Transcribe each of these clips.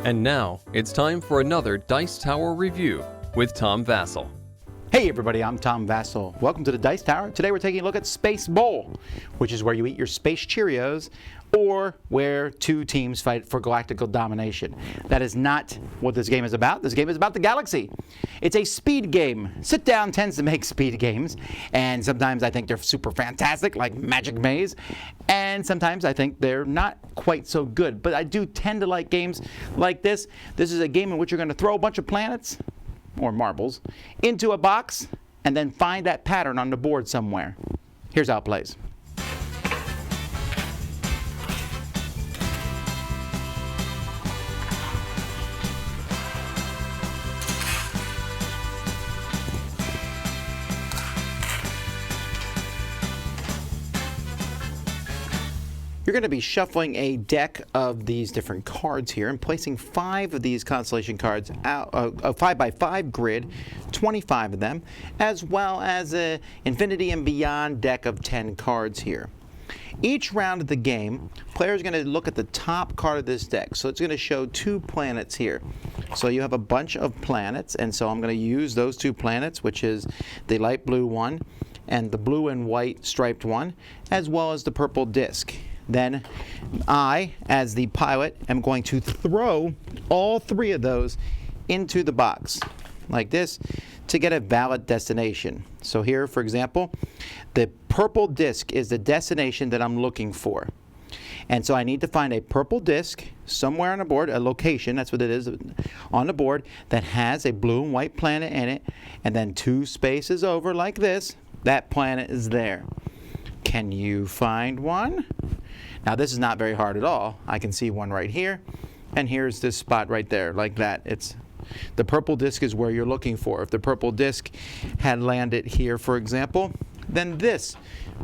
And now, it's time for another Dice Tower review with Tom Vasel. Hey everybody, I'm Tom Vasel. Welcome to the Dice Tower. Today we're taking a look at Space Bowl, which is where you eat your space Cheerios or where two teams fight for galactical domination. That is not what this game is about. This game is about the galaxy. It's a speed game. Sit Down tends to make speed games, and sometimes I think they're super fantastic, like Magic Maze, and sometimes I think they're not quite so good. But I do tend to like games like this. This is a game in which you're going to throw a bunch of planets, or marbles, into a box and then find that pattern on the board somewhere. Here's how it plays. You're going to be shuffling a deck of these different cards here and placing 5 of these constellation cards out, a 5x5 grid, 25 of them, as well as an Infinity and Beyond deck of 10 cards here. Each round of the game, players are going to look at the top card of this deck. So it's going to show 2 planets here. So you have a bunch of planets, and so I'm going to use those 2 planets, which is the light blue one and the blue and white striped one, as well as the purple disc. Then I, as the pilot, am going to throw all 3 of those into the box, like this, to get a valid destination. So here, for example, the purple disc is the destination that I'm looking for. And so I need to find a purple disc somewhere on the board, a location, that's what it is, on the board, that has a blue and white planet in it, and then 2 spaces over, like this, that planet is there. Can you find one? Now this is not very hard at all. I can see one right here, and here's this spot right there, like that. It's the purple disc is where you're looking for. If the purple disc had landed here, for example, then this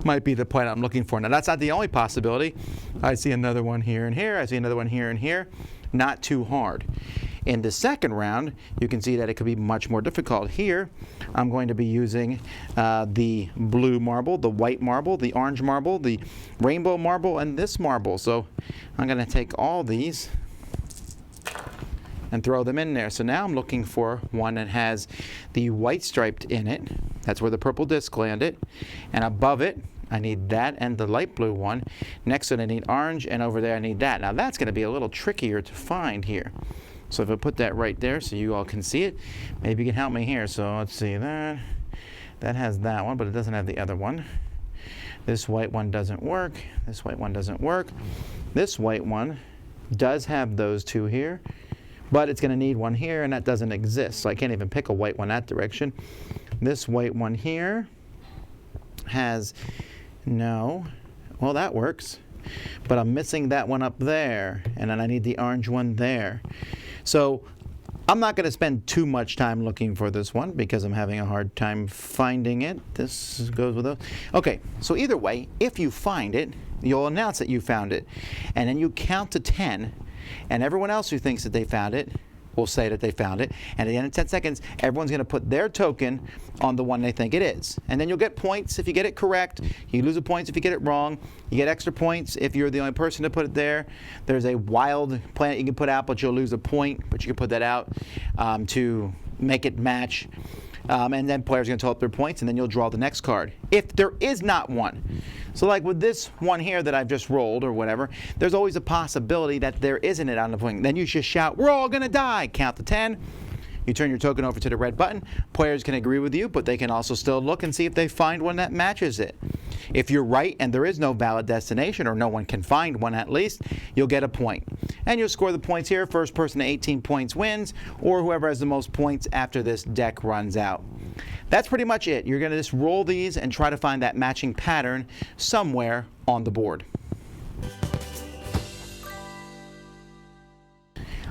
might be the planet I'm looking for. Now that's not the only possibility. I see another one here and here. I see another one here and here. Not too hard. In the second round, you can see that it could be much more difficult. Here, I'm going to be using the blue marble, the white marble, the orange marble, the rainbow marble, and this marble. So I'm going to take all these and throw them in there. So now I'm looking for one that has the white striped in it. That's where the purple disc landed. And above it, I need that and the light blue one. Next to it, I need orange, and over there I need that. Now that's going to be a little trickier to find here. So if I put that right there so you all can see it, maybe you can help me here. So let's see that. That has that one, but it doesn't have the other one. This white one doesn't work. This white one doesn't work. This white one does have those 2 here, but it's going to need one here, and that doesn't exist. So I can't even pick a white one that direction. This white one here has no. Well, that works. But I'm missing that one up there, and then I need the orange one there. So I'm not going to spend too much time looking for this one because I'm having a hard time finding it. This goes with those. Okay, so either way, if you find it, you'll announce that you found it. And then you count to 10, and everyone else who thinks that they found it will say that they found it. And at the end of 10 seconds, everyone's going to put their token on the one they think it is. And then you'll get points if you get it correct. You lose the points if you get it wrong. You get extra points if you're the only person to put it there. There's a wild planet you can put out, but you'll lose a point. But you can put that out to make it match. And then players are going to total up their points, and then you'll draw the next card. If there is not one. So like with this one here that I've just rolled or whatever, there's always a possibility that there isn't it on the point. Then you just shout, "We're all going to die." Count to 10. You turn your token over to the red button. Players can agree with you, but they can also still look and see if they find one that matches it. If you're right and there is no valid destination, or no one can find one at least, you'll get a point. And you'll score the points here. First person to 18 points wins, or whoever has the most points after this deck runs out. That's pretty much it. You're going to just roll these and try to find that matching pattern somewhere on the board.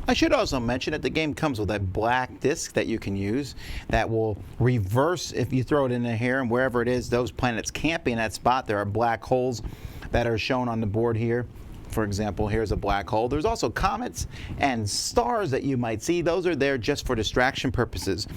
I should also mention that the game comes with a black disc that you can use that will reverse if you throw it in here, and wherever it is, those planets can't be in that spot. There are black holes that are shown on the board here. For example, here's a black hole. There's also comets and stars that you might see. Those are there just for distraction purposes.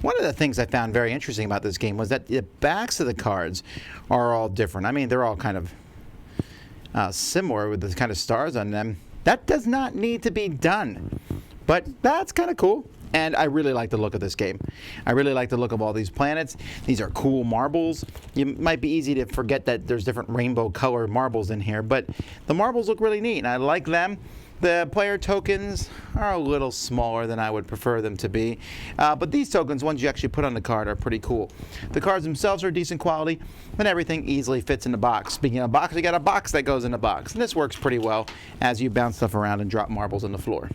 One of the things I found very interesting about this game was that the backs of the cards are all different. I mean, they're all kind of similar with the kind of stars on them. That does not need to be done. but that's kind of cool. And I really like the look of this game. I really like the look of all these planets. These are cool marbles. You might be easy to forget that there's different rainbow colored marbles in here, but the marbles look really neat, and I like them. The player tokens are a little smaller than I would prefer them to be, but these tokens, ones you actually put on the card, are pretty cool. The cards themselves are decent quality, and everything easily fits in the box. Speaking of box, you got a box that goes in the box, and this works pretty well as you bounce stuff around and drop marbles on the floor.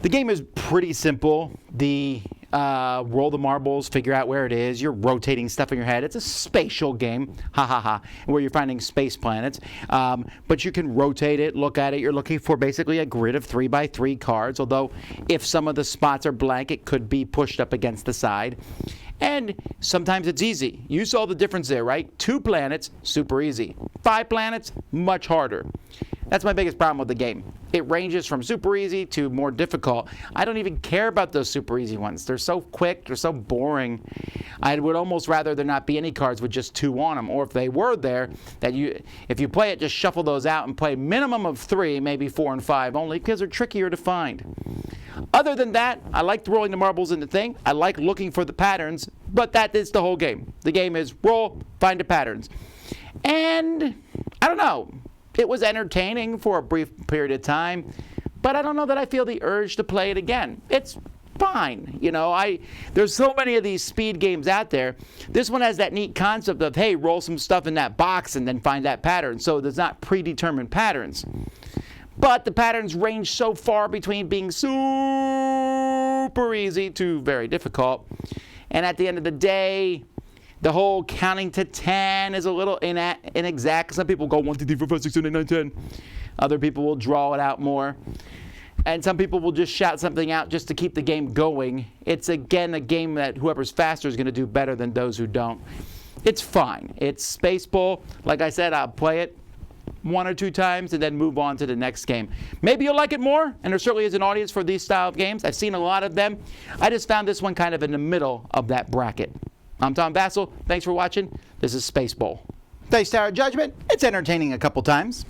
The game is pretty simple. Roll the marbles, figure out where it is. You're rotating stuff in your head. It's a spatial game, ha ha ha, where you're finding space planets. But you can rotate it, look at it. You're looking for basically a grid of 3x3 cards, although if some of the spots are blank, it could be pushed up against the side. And sometimes it's easy. You saw the difference there, right? 2 planets, super easy. 5 planets, much harder. That's my biggest problem with the game. It ranges from super easy to more difficult. I don't even care about those super easy ones. They're so quick, they're so boring. I would almost rather there not be any cards with just 2 on them, or if they were there, that if you play it, just shuffle those out and play minimum of 3, maybe 4 and 5 only, because they're trickier to find. Other than that, I like rolling the marbles in the thing. I like looking for the patterns, but that is the whole game. The game is roll, find the patterns. And I don't know. It was entertaining for a brief period of time, but I don't know that I feel the urge to play it again. It's fine. You know, there's so many of these speed games out there. This one has that neat concept of, hey, roll some stuff in that box and then find that pattern. So there's not predetermined patterns. But the patterns range so far between being super easy to very difficult. And at the end of the day, the whole counting to 10 is a little inexact. Some people go 1, 2, 3, 4, 5, 6, 7, 8, 9, 10. Other people will draw it out more. And some people will just shout something out just to keep the game going. It's, again, a game that whoever's faster is going to do better than those who don't. It's fine. It's Spaceball. Like I said, I'll play it 1 or 2 times and then move on to the next game. Maybe you'll like it more, and there certainly is an audience for these style of games. I've seen a lot of them. I just found this one kind of in the middle of that bracket. I'm Tom Vasel. Thanks for watching. This is Spaceball. Dice Tower Judgment. It's entertaining a couple times.